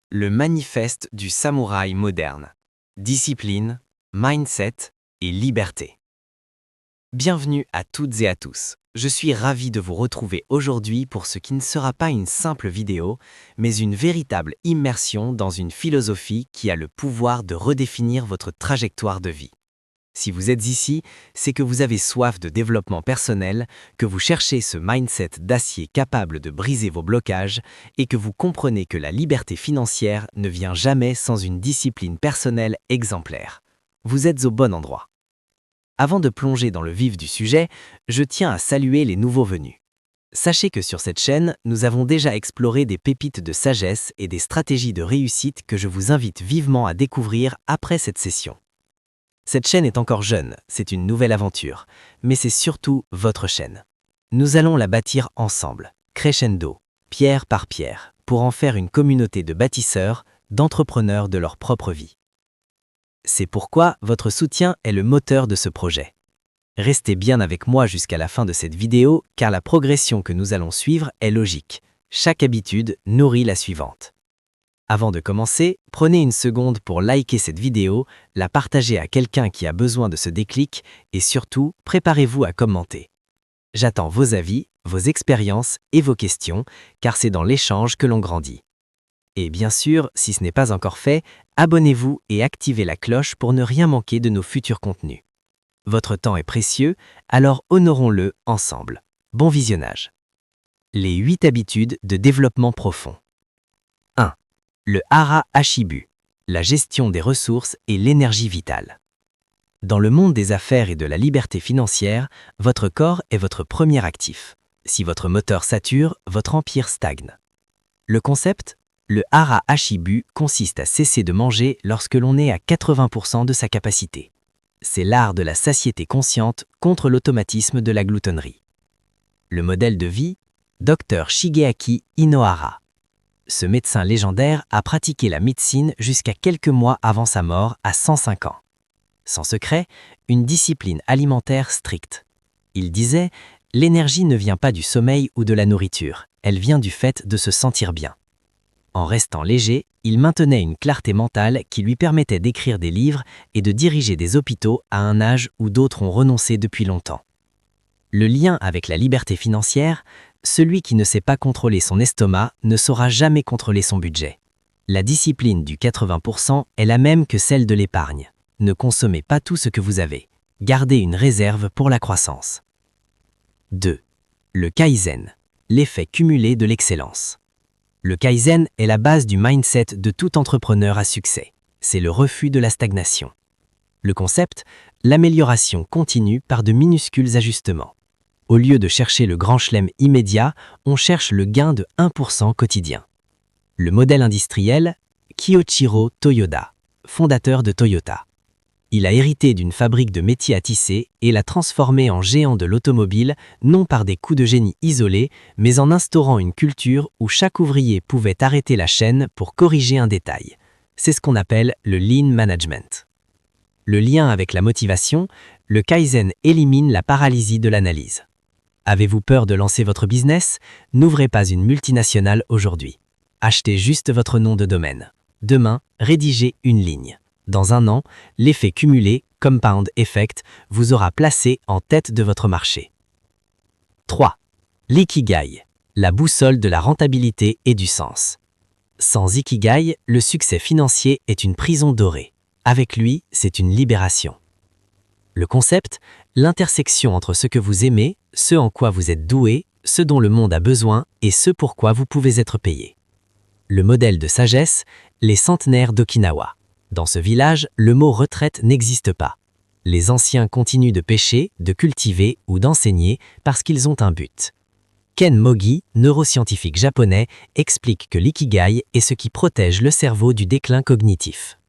Le manifeste du samouraï moderne. Discipline, mindset et liberté. Bienvenue à toutes et à tous. Je suis ravi de vous retrouver aujourd'hui pour ce qui ne sera pas une simple vidéo, mais une véritable immersion dans une philosophie qui a le pouvoir de redéfinir votre trajectoire de vie. Si vous êtes ici, c'est que vous avez soif de développement personnel, que vous cherchez ce mindset d'acier capable de briser vos blocages et que vous comprenez que la liberté financière ne vient jamais sans une discipline personnelle exemplaire. Vous êtes au bon endroit. Avant de plonger dans le vif du sujet, je tiens à saluer les nouveaux venus. Sachez que sur cette chaîne, nous avons déjà exploré des pépites de sagesse et des stratégies de réussite que je vous invite vivement à découvrir après cette session. Cette chaîne est encore jeune, c'est une nouvelle aventure, mais c'est surtout votre chaîne. Nous allons la bâtir ensemble, crescendo, pierre par pierre, pour en faire une communauté de bâtisseurs, d'entrepreneurs de leur propre vie. C'est pourquoi votre soutien est le moteur de ce projet. Restez bien avec moi jusqu'à la fin de cette vidéo, car la progression que nous allons suivre est logique. Chaque habitude nourrit la suivante. Avant de commencer, prenez une seconde pour liker cette vidéo, la partager à quelqu'un qui a besoin de ce déclic et surtout, préparez-vous à commenter. J'attends vos avis, vos expériences et vos questions, car c'est dans l'échange que l'on grandit. Et bien sûr, si ce n'est pas encore fait, abonnez-vous et activez la cloche pour ne rien manquer de nos futurs contenus. Votre temps est précieux, alors honorons-le ensemble. Bon visionnage. Les 8 habitudes de développement profond. 1. Le hara ashibu, la gestion des ressources et l'énergie vitale. Dans le monde des affaires et de la liberté financière, votre corps est votre premier actif. Si votre moteur sature, votre empire stagne. Le concept? Le hara ashibu consiste à cesser de manger lorsque l'on est à 80% de sa capacité. C'est l'art de la satiété consciente contre l'automatisme de la gloutonnerie. Le modèle de vie? Dr Shigeaki Inohara. Ce médecin légendaire a pratiqué la médecine jusqu'à quelques mois avant sa mort à 105 ans. Sans secret, une discipline alimentaire stricte. Il disait « L'énergie ne vient pas du sommeil ou de la nourriture, elle vient du fait de se sentir bien ». En restant léger, il maintenait une clarté mentale qui lui permettait d'écrire des livres et de diriger des hôpitaux à un âge où d'autres ont renoncé depuis longtemps. Le lien avec la liberté financière? Celui qui ne sait pas contrôler son estomac ne saura jamais contrôler son budget. La discipline du 80% est la même que celle de l'épargne. Ne consommez pas tout ce que vous avez. Gardez une réserve pour la croissance. 2. Le Kaizen, l'effet cumulé de l'excellence. Le Kaizen est la base du mindset de tout entrepreneur à succès. C'est le refus de la stagnation. Le concept? L'amélioration continue par de minuscules ajustements. Au lieu de chercher le grand chelem immédiat, on cherche le gain de 1% quotidien. Le modèle industriel? Kiyoichiro Toyoda, fondateur de Toyota. Il a hérité d'une fabrique de métiers à tisser et l'a transformée en géant de l'automobile, non par des coups de génie isolés, mais en instaurant une culture où chaque ouvrier pouvait arrêter la chaîne pour corriger un détail. C'est ce qu'on appelle le lean management. Le lien avec la motivation? Le Kaizen élimine la paralysie de l'analyse. Avez-vous peur de lancer votre business? N'ouvrez pas une multinationale aujourd'hui. Achetez juste votre nom de domaine. Demain, rédigez une ligne. Dans un an, l'effet cumulé, compound effect, vous aura placé en tête de votre marché. 3. L'ikigai, la boussole de la rentabilité et du sens. Sans ikigai, le succès financier est une prison dorée. Avec lui, c'est une libération. Le concept? L'intersection entre ce que vous aimez, ce en quoi vous êtes doué, ce dont le monde a besoin et ce pour quoi vous pouvez être payé. Le modèle de sagesse? Les centenaires d'Okinawa. Dans ce village, le mot retraite n'existe pas. Les anciens continuent de pêcher, de cultiver ou d'enseigner parce qu'ils ont un but. Ken Mogi, neuroscientifique japonais, explique que l'ikigai est ce qui protège le cerveau du déclin cognitif.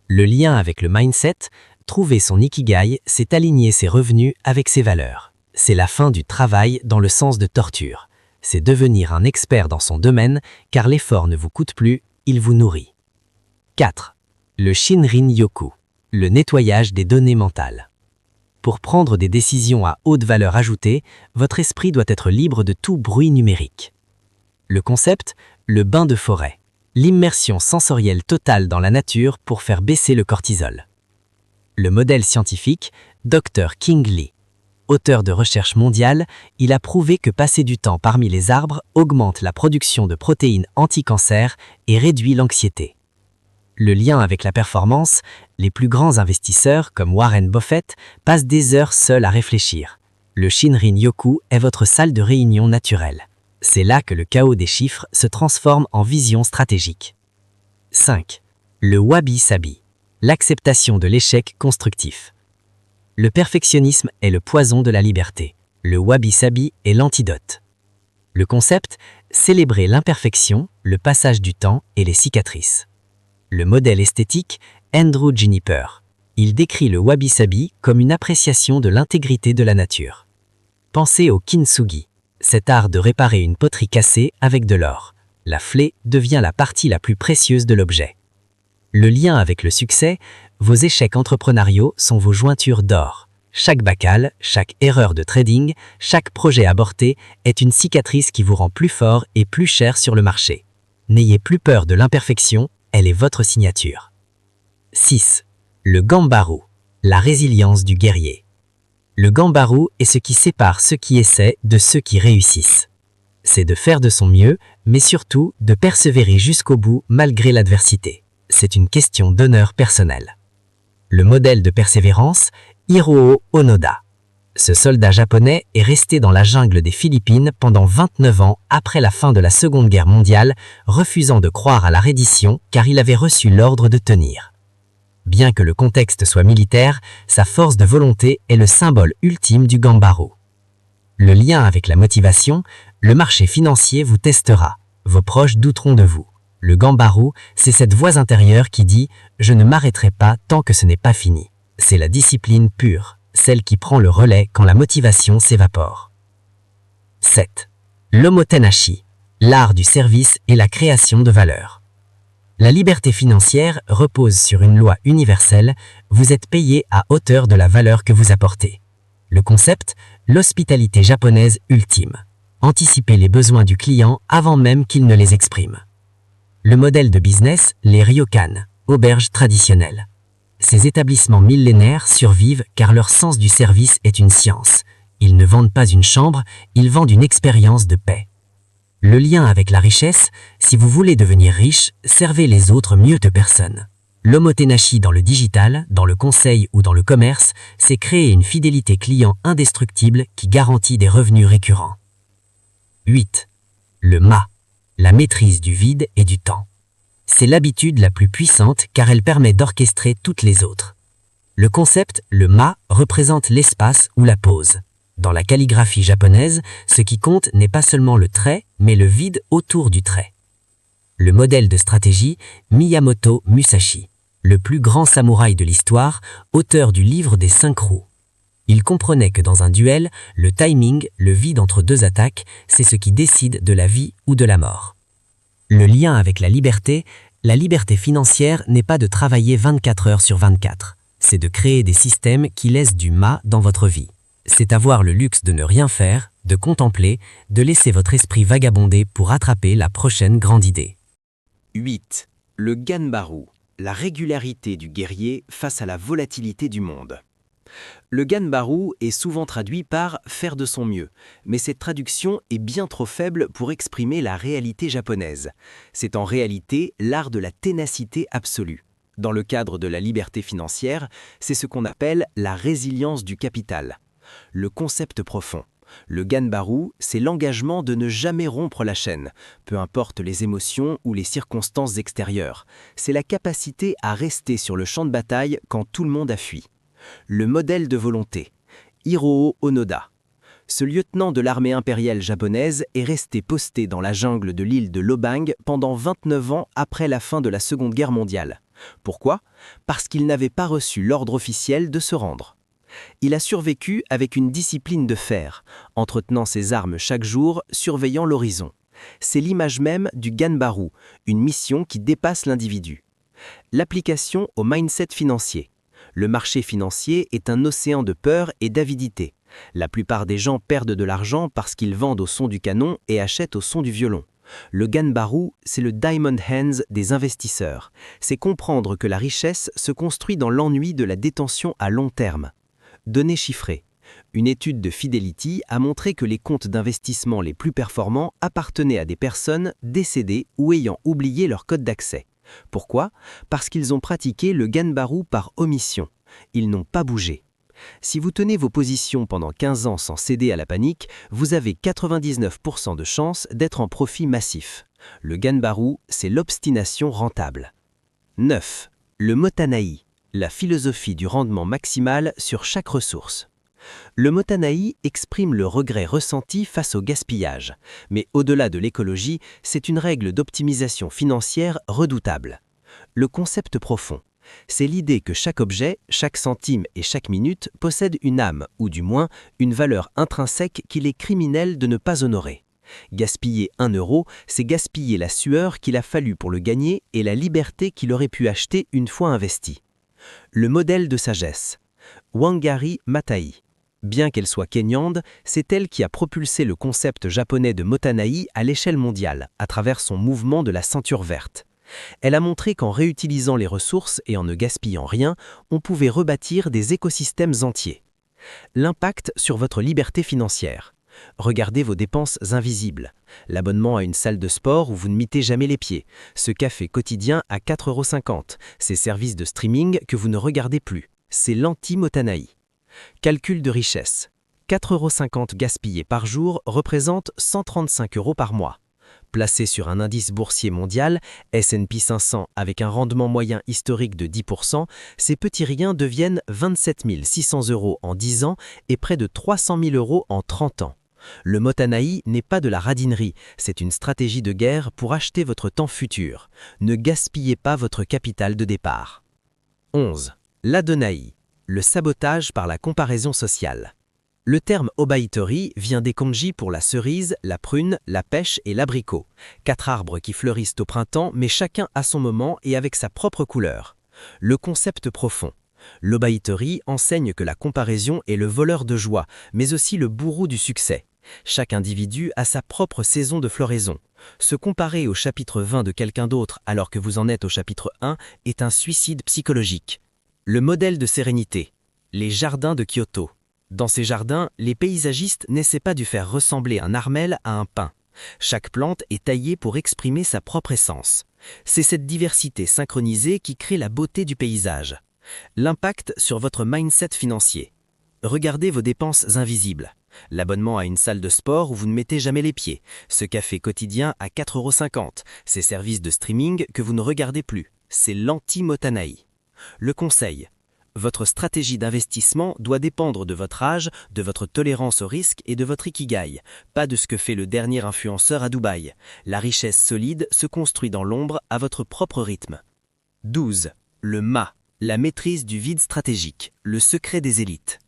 Le lien avec le mindset? Trouver son ikigai, c'est aligner ses revenus avec ses valeurs. C'est la fin du travail dans le sens de torture. C'est devenir un expert dans son domaine, car l'effort ne vous coûte plus, il vous nourrit. 4. Le Shinrin-yoku, le nettoyage des données mentales. Pour prendre des décisions à haute valeur ajoutée, votre esprit doit être libre de tout bruit numérique. Le concept? Le bain de forêt. l'immersion sensorielle totale dans la nature pour faire baisser le cortisol. Le modèle scientifique, Dr. King Lee. Auteur de recherche mondiale, il a prouvé que passer du temps parmi les arbres augmente la production de protéines anti-cancer et réduit l'anxiété. Le lien avec la performance, les plus grands investisseurs comme Warren Buffett passent des heures seuls à réfléchir. Le Shinrin-yoku est votre salle de réunion naturelle. C'est là que le chaos des chiffres se transforme en vision stratégique. 5. Le wabi-sabi. L'acceptation de l'échec constructif. Le perfectionnisme est le poison de la liberté. Le wabi-sabi est l'antidote. Le concept, célébrer l'imperfection, le passage du temps et les cicatrices. Le modèle esthétique, Andrew Juniper. Il décrit le wabi-sabi comme une appréciation de l'intégrité de la nature. Pensez au kintsugi, cet art de réparer une poterie cassée avec de l'or. La plaie devient la partie la plus précieuse de l'objet. Le lien avec le succès, vos échecs entrepreneuriaux sont vos jointures d'or. Chaque baccale, chaque erreur de trading, chaque projet avorté est une cicatrice qui vous rend plus fort et plus cher sur le marché. N'ayez plus peur de l'imperfection, elle est votre signature. 6. Le gambaru, la résilience du guerrier. Le gambaru est ce qui sépare ceux qui essaient de ceux qui réussissent. C'est de faire de son mieux, mais surtout de persévérer jusqu'au bout malgré l'adversité. C'est une question d'honneur personnel. Le modèle de persévérance, Hiroo Onoda. Ce soldat japonais est resté dans la jungle des Philippines pendant 29 ans après la fin de la Seconde Guerre mondiale, refusant de croire à la reddition car il avait reçu l'ordre de tenir. Bien que le contexte soit militaire, sa force de volonté est le symbole ultime du gambaru. Le lien avec la motivation, le marché financier vous testera, vos proches douteront de vous. Le gambaru, c'est cette voix intérieure qui dit « Je ne m'arrêterai pas tant que ce n'est pas fini ». C'est la discipline pure, celle qui prend le relais quand la motivation s'évapore. 7. L'omotenashi, l'art du service et la création de valeur. La liberté financière repose sur une loi universelle, vous êtes payé à hauteur de la valeur que vous apportez. Le concept, l'hospitalité japonaise ultime. Anticiper les besoins du client avant même qu'il ne les exprime. Le modèle de business, les ryokan, auberges traditionnelles. Ces établissements millénaires survivent car leur sens du service est une science. Ils ne vendent pas une chambre, ils vendent une expérience de paix. Le lien avec la richesse, si vous voulez devenir riche, servez les autres mieux que personne. L'omotenashi dans le digital, dans le conseil ou dans le commerce, c'est créer une fidélité client indestructible qui garantit des revenus récurrents. 8. Le ma, la maîtrise du vide et du temps. C'est l'habitude la plus puissante car elle permet d'orchestrer toutes les autres. Le concept, le ma, représente l'espace ou la pause. Dans la calligraphie japonaise, ce qui compte n'est pas seulement le trait, mais le vide autour du trait. Le modèle de stratégie, Miyamoto Musashi, le plus grand samouraï de l'histoire, auteur du livre des 5 roues. Il comprenait que dans un duel, le timing, le vide entre deux attaques, c'est ce qui décide de la vie ou de la mort. Le lien avec la liberté financière n'est pas de travailler 24 heures sur 24. C'est de créer des systèmes qui laissent du ma dans votre vie. C'est avoir le luxe de ne rien faire, de contempler, de laisser votre esprit vagabonder pour attraper la prochaine grande idée. 8. Le ganbaru, la régularité du guerrier face à la volatilité du monde. Le ganbaru est souvent traduit par « faire de son mieux », mais cette traduction est bien trop faible pour exprimer la réalité japonaise. C'est en réalité l'art de la ténacité absolue. Dans le cadre de la liberté financière, c'est ce qu'on appelle la résilience du capital. Le concept profond. Le ganbaru, c'est l'engagement de ne jamais rompre la chaîne, peu importe les émotions ou les circonstances extérieures. C'est la capacité à rester sur le champ de bataille quand tout le monde a fui. Le modèle de volonté. Hiroo Onoda. Ce lieutenant de l'armée impériale japonaise est resté posté dans la jungle de l'île de Lobang pendant 29 ans après la fin de la Seconde Guerre mondiale. Pourquoi? Parce qu'il n'avait pas reçu l'ordre officiel de se rendre. Il a survécu avec une discipline de fer, entretenant ses armes chaque jour, surveillant l'horizon. C'est l'image même du ganbaru, une mission qui dépasse l'individu. L'application au mindset financier. Le marché financier est un océan de peur et d'avidité. La plupart des gens perdent de l'argent parce qu'ils vendent au son du canon et achètent au son du violon. Le Ganbaru, c'est le Diamond Hands des investisseurs. C'est comprendre que la richesse se construit dans l'ennui de la détention à long terme. Données chiffrées. Une étude de Fidelity a montré que les comptes d'investissement les plus performants appartenaient à des personnes décédées ou ayant oublié leur code d'accès. Pourquoi? Parce qu'ils ont pratiqué le Ganbaru par omission. Ils n'ont pas bougé. Si vous tenez vos positions pendant 15 ans sans céder à la panique, vous avez 99% de chances d'être en profit massif. Le Ganbaru, c'est l'obstination rentable. 9. Le Motanai, la philosophie du rendement maximal sur chaque ressource. Le Motanai exprime le regret ressenti face au gaspillage, mais au-delà de l'écologie, c'est une règle d'optimisation financière redoutable. Le concept profond, c'est l'idée que chaque objet, chaque centime et chaque minute possède une âme, ou du moins une valeur intrinsèque qu'il est criminel de ne pas honorer. Gaspiller 1 euro, c'est gaspiller la sueur qu'il a fallu pour le gagner et la liberté qu'il aurait pu acheter une fois investi. Le modèle de sagesse. Wangari Maathai. Bien qu'elle soit kényande, c'est elle qui a propulsé le concept japonais de Motanai à l'échelle mondiale, à travers son mouvement de la ceinture verte. Elle a montré qu'en réutilisant les ressources et en ne gaspillant rien, on pouvait rebâtir des écosystèmes entiers. L'impact sur votre liberté financière. Regardez vos dépenses invisibles. L'abonnement à une salle de sport où vous ne mettez jamais les pieds, ce café quotidien à 4,50 €, ces services de streaming que vous ne regardez plus. C'est l'anti-Motanai. Calcul de richesse. 4,50 € gaspillés par jour représentent 135 € par mois. Placé sur un indice boursier mondial, S&P 500 avec un rendement moyen historique de 10%, ces petits riens deviennent 27 600 € en 10 ans et près de 300 000 € en 30 ans. Le Motanai n'est pas de la radinerie, c'est une stratégie de guerre pour acheter votre temps futur. Ne gaspillez pas votre capital de départ. 11. L'adonai, le sabotage par la comparaison sociale. Le terme obaitori vient des kanji pour la cerise, la prune, la pêche et l'abricot. 4 arbres qui fleurissent au printemps, mais chacun à son moment et avec sa propre couleur. Le concept profond. L'obaitori enseigne que la comparaison est le voleur de joie, mais aussi le bourreau du succès. Chaque individu a sa propre saison de floraison. Se comparer au chapitre 20 de quelqu'un d'autre alors que vous en êtes au chapitre 1 est un suicide psychologique. Le modèle de sérénité. Les jardins de Kyoto. Dans ces jardins, les paysagistes n'essaient pas de faire ressembler un armel à un pin. Chaque plante est taillée pour exprimer sa propre essence. C'est cette diversité synchronisée qui crée la beauté du paysage. L'impact sur votre mindset financier. Regardez vos dépenses invisibles. L'abonnement à une salle de sport où vous ne mettez jamais les pieds, ce café quotidien à 4,50 €, ces services de streaming que vous ne regardez plus. C'est l'anti-Motanai. Le conseil. Votre stratégie d'investissement doit dépendre de votre âge, de votre tolérance au risque et de votre ikigai, pas de ce que fait le dernier influenceur à Dubaï. La richesse solide se construit dans l'ombre à votre propre rythme. 12. Le MA, la maîtrise du vide stratégique, le secret des élites.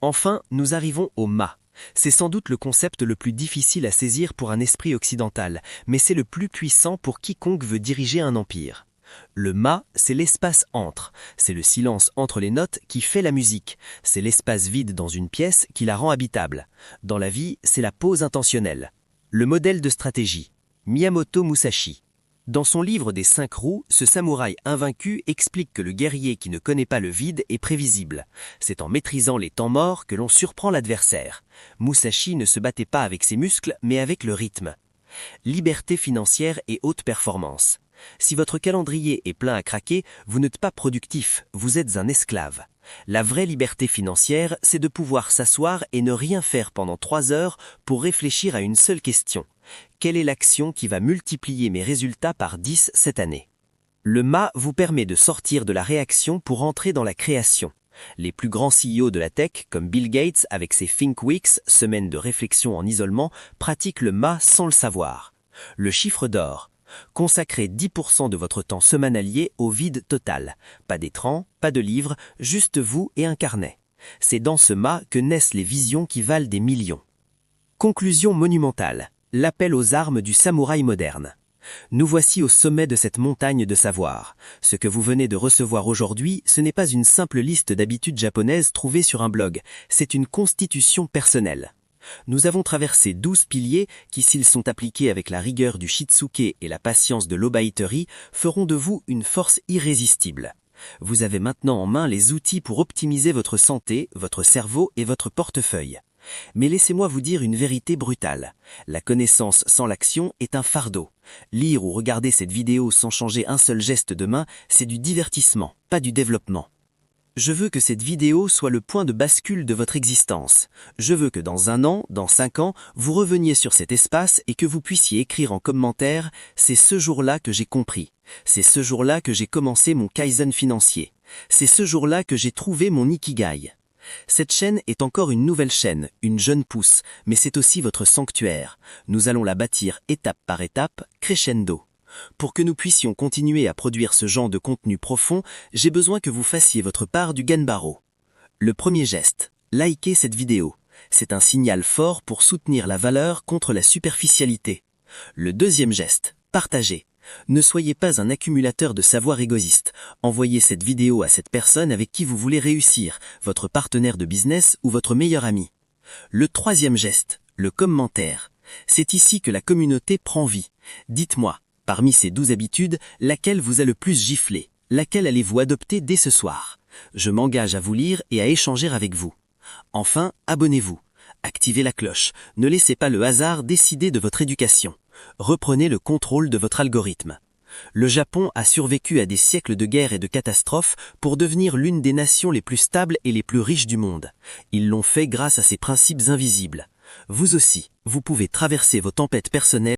Enfin, nous arrivons au MA. C'est sans doute le concept le plus difficile à saisir pour un esprit occidental, mais c'est le plus puissant pour quiconque veut diriger un empire. Le ma, c'est l'espace entre, c'est le silence entre les notes qui fait la musique, c'est l'espace vide dans une pièce qui la rend habitable. Dans la vie, c'est la pause intentionnelle. Le modèle de stratégie. Miyamoto Musashi. Dans son livre des 5 roues, ce samouraï invaincu explique que le guerrier qui ne connaît pas le vide est prévisible. C'est en maîtrisant les temps morts que l'on surprend l'adversaire. Musashi ne se battait pas avec ses muscles, mais avec le rythme. Liberté financière et haute performance. Si votre calendrier est plein à craquer, vous n'êtes pas productif, vous êtes un esclave. La vraie liberté financière, c'est de pouvoir s'asseoir et ne rien faire pendant 3 heures pour réfléchir à une seule question. Quelle est l'action qui va multiplier mes résultats par 10 cette année? Le MA vous permet de sortir de la réaction pour entrer dans la création. Les plus grands CEO de la tech, comme Bill Gates avec ses Think Weeks, semaines de réflexion en isolement, pratiquent le MA sans le savoir. Le chiffre d'or. Consacrez 10% de votre temps semanalier au vide total. Pas d'écran, pas de livre, juste vous et un carnet. C'est dans ce mât que naissent les visions qui valent des millions. Conclusion monumentale. L'appel aux armes du samouraï moderne. Nous voici au sommet de cette montagne de savoir. Ce que vous venez de recevoir aujourd'hui, ce n'est pas une simple liste d'habitudes japonaises trouvées sur un blog, c'est une constitution personnelle. Nous avons traversé 12 piliers qui, s'ils sont appliqués avec la rigueur du Shitsuke et la patience de l'Obaïtori, feront de vous une force irrésistible. Vous avez maintenant en main les outils pour optimiser votre santé, votre cerveau et votre portefeuille. Mais laissez-moi vous dire une vérité brutale. La connaissance sans l'action est un fardeau. Lire ou regarder cette vidéo sans changer un seul geste de main, c'est du divertissement, pas du développement. Je veux que cette vidéo soit le point de bascule de votre existence. Je veux que dans 1 an, dans 5 ans, vous reveniez sur cet espace et que vous puissiez écrire en commentaire « C'est ce jour-là que j'ai compris. C'est ce jour-là que j'ai commencé mon Kaizen financier. C'est ce jour-là que j'ai trouvé mon Ikigai. » Cette chaîne est encore une nouvelle chaîne, une jeune pousse, mais c'est aussi votre sanctuaire. Nous allons la bâtir étape par étape, crescendo. Pour que nous puissions continuer à produire ce genre de contenu profond, j'ai besoin que vous fassiez votre part du Ganbaro. Le premier geste, likez cette vidéo. C'est un signal fort pour soutenir la valeur contre la superficialité. Le deuxième geste, partagez. Ne soyez pas un accumulateur de savoir égoïste. Envoyez cette vidéo à cette personne avec qui vous voulez réussir, votre partenaire de business ou votre meilleur ami. Le troisième geste, le commentaire. C'est ici que la communauté prend vie. Dites-moi, parmi ces 12 habitudes, laquelle vous a le plus giflé? Laquelle allez-vous adopter dès ce soir? Je m'engage à vous lire et à échanger avec vous. Enfin, abonnez-vous. Activez la cloche. Ne laissez pas le hasard décider de votre éducation. Reprenez le contrôle de votre algorithme. Le Japon a survécu à des siècles de guerres et de catastrophes pour devenir l'une des nations les plus stables et les plus riches du monde. Ils l'ont fait grâce à ces principes invisibles. Vous aussi, vous pouvez traverser vos tempêtes personnelles